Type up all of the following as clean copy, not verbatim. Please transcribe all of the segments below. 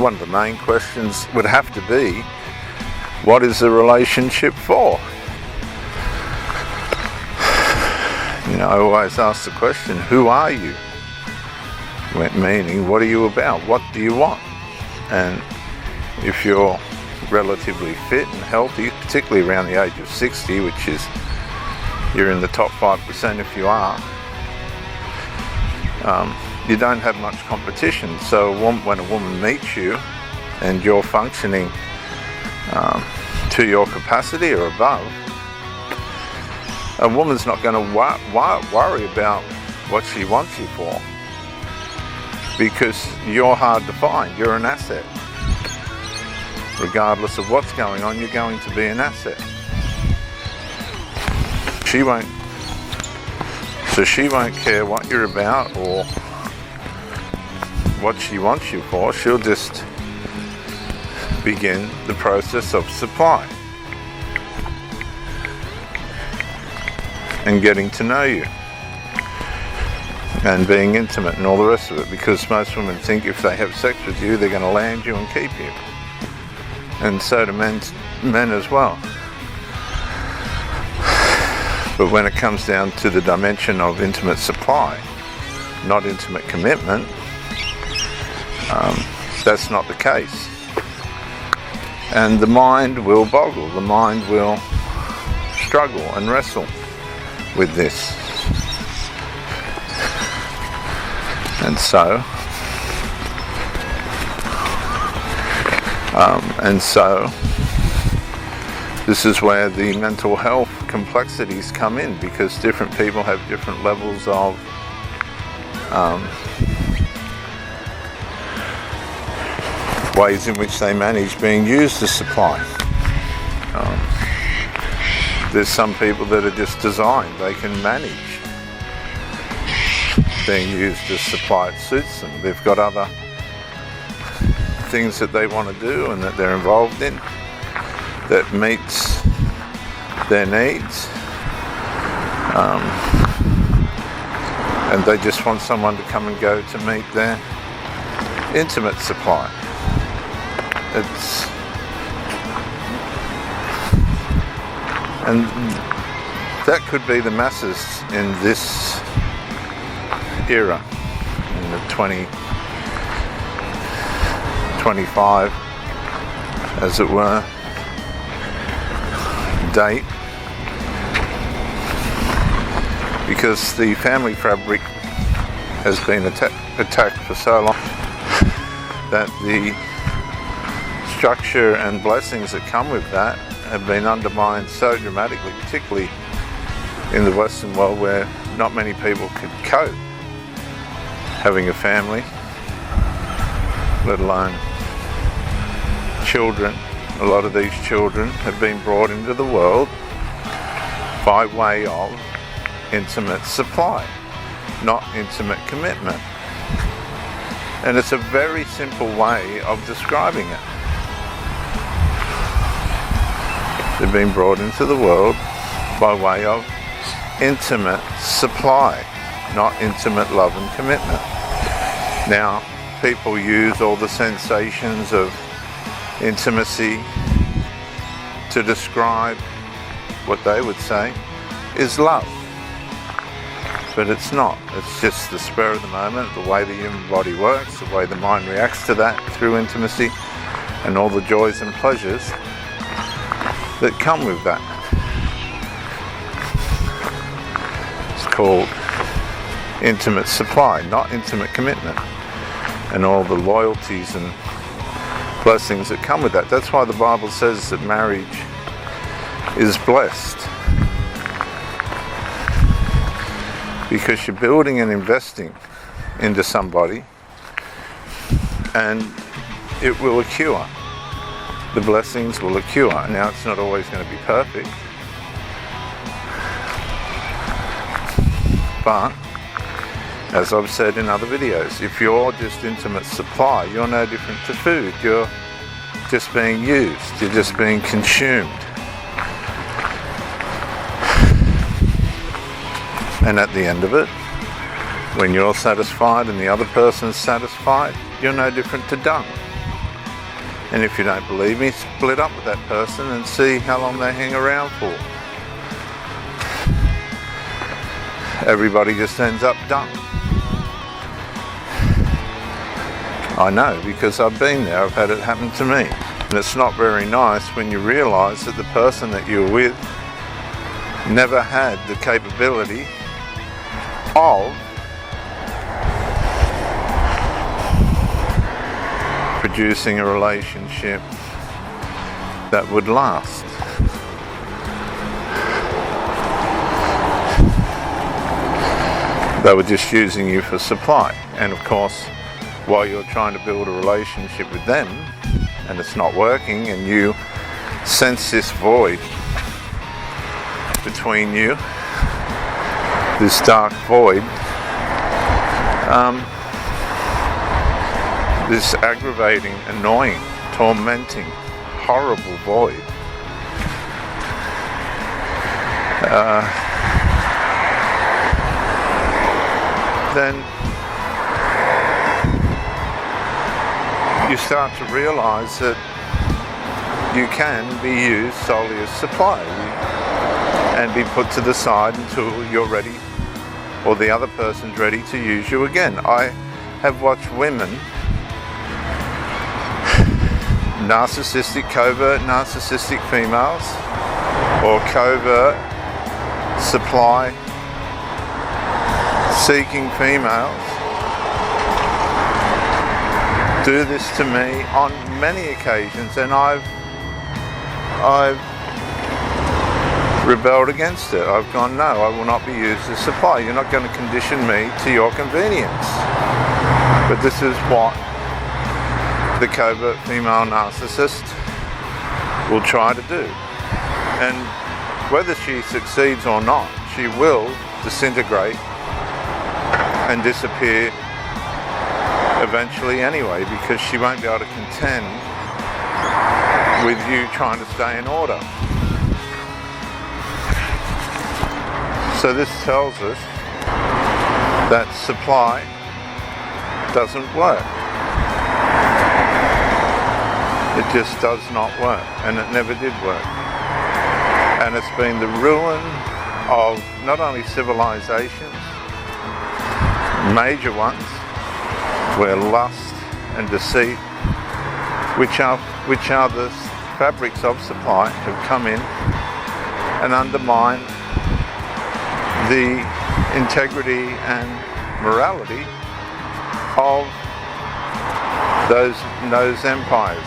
one of the main questions would have to be, what is the relationship for? You know, I always ask the question, who are you? Meaning, what are you about? What do you want? And if you're relatively fit and healthy, particularly around the age of 60, which is, you're in the top 5% if you are, you don't have much competition. So when a woman meets you and you're functioning to your capacity or above, a woman's not going to worry about what she wants you for, because you're hard to find. You're an asset. Regardless of what's going on, you're going to be an asset. She won't care what you're about or what she wants you for. She'll just begin the process of supply and getting to know you and being intimate and all the rest of it, because most women think if they have sex with you, they're going to land you and keep you. And so do men as well. But when it comes down to the dimension of intimate supply, not intimate commitment, that's not the case. And the mind will boggle, the mind will struggle and wrestle with this. And so this is where the mental health complexities come in, because different people have different levels of ways in which they manage being used as supply. There's some people that are just designed, they can manage being used as supply. It suits them. They've got other things that they want to do and that they're involved in that meets their needs, and they just want someone to come and go to meet their intimate supply. And that could be the masses in this era, in the 2025, as it were, date, because the family fabric has been attacked for so long that the structure and blessings that come with that have been undermined so dramatically, particularly in the Western world, where not many people could cope having a family, let alone children. A lot of these children have been brought into the world by way of intimate supply, not intimate commitment. And it's a very simple way of describing it. They've been brought into the world by way of intimate supply, not intimate love and commitment. Now, people use all the sensations of intimacy to describe what they would say is love. But it's not. It's just the spur of the moment, the way the human body works, the way the mind reacts to that through intimacy, and all the joys and pleasures that come with that. It's called intimate supply, not intimate commitment, and all the loyalties and blessings that come with that. That's why the Bible says that marriage is blessed, because you're building and investing into somebody, and it will accrue. The blessings will accrue. Now, it's not always going to be perfect, but as I've said in other videos, if you're just intimate supply, you're no different to food. You're just being used. You're just being consumed. And at the end of it, when you're satisfied and the other person's satisfied, you're no different to dung. And if you don't believe me, split up with that person and see how long they hang around for. Everybody just ends up done. I know, because I've been there, I've had it happen to me. And it's not very nice when you realise that the person that you're with never had the capability of producing a relationship that would last. They were just using you for supply. And of course, while you're trying to build a relationship with them and it's not working, and you sense this void between you, this dark void, this aggravating, annoying, tormenting, horrible void. Then you start to realize that you can be used solely as supply and be put to the side until you're ready, or the other person's ready to use you again. I have watched women, covert narcissistic females, or covert supply seeking females, do this to me on many occasions, and I've rebelled against it. I've gone, no, I will not be used as supply. You're not going to condition me to your convenience. But this is what the covert female narcissist will try to do. And whether she succeeds or not, she will disintegrate and disappear eventually anyway, because she won't be able to contend with you trying to stay in order. So this tells us that supply doesn't work. It just does not work, and it never did work. And it's been the ruin of not only civilizations, major ones, where lust and deceit, which are the fabrics of supply, have come in and undermined the integrity and morality of those empires.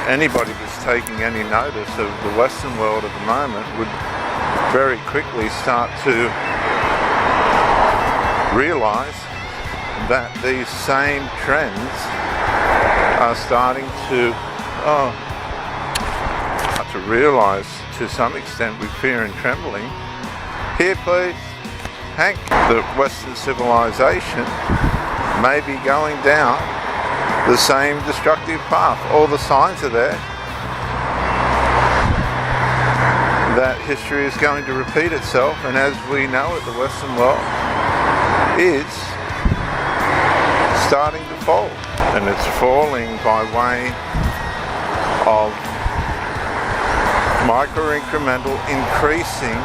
Anybody that's taking any notice of the Western world at the moment would very quickly start to realize that these same trends are starting to realize to some extent with fear and trembling. Here please, Hank, the Western civilization may be going down the same destructive path. All the signs are there that history is going to repeat itself, and as we know it, the Western world is starting to fall, and it's falling by way of micro-incremental increasing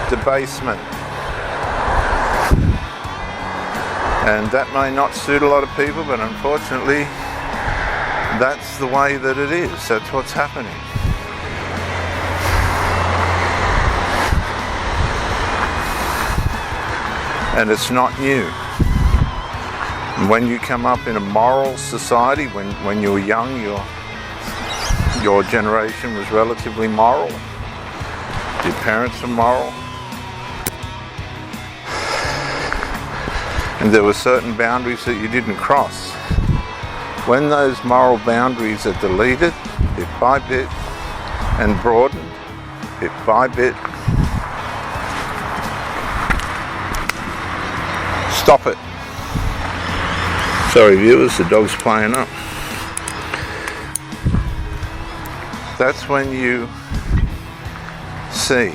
debasement. And that may not suit a lot of people, but unfortunately that's the way that it is. That's what's happening. And it's not new. When you come up in a moral society, when you're young, your generation was relatively moral. Your parents were moral. And there were certain boundaries that you didn't cross. When those moral boundaries are deleted, bit by bit, and broadened, bit by bit, stop it. Sorry viewers, the dog's playing up. That's when you see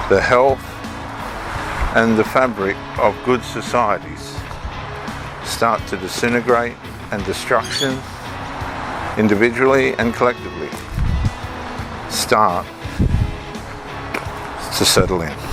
the health and the fabric of good societies start to disintegrate and destruction, individually and collectively, start to settle in.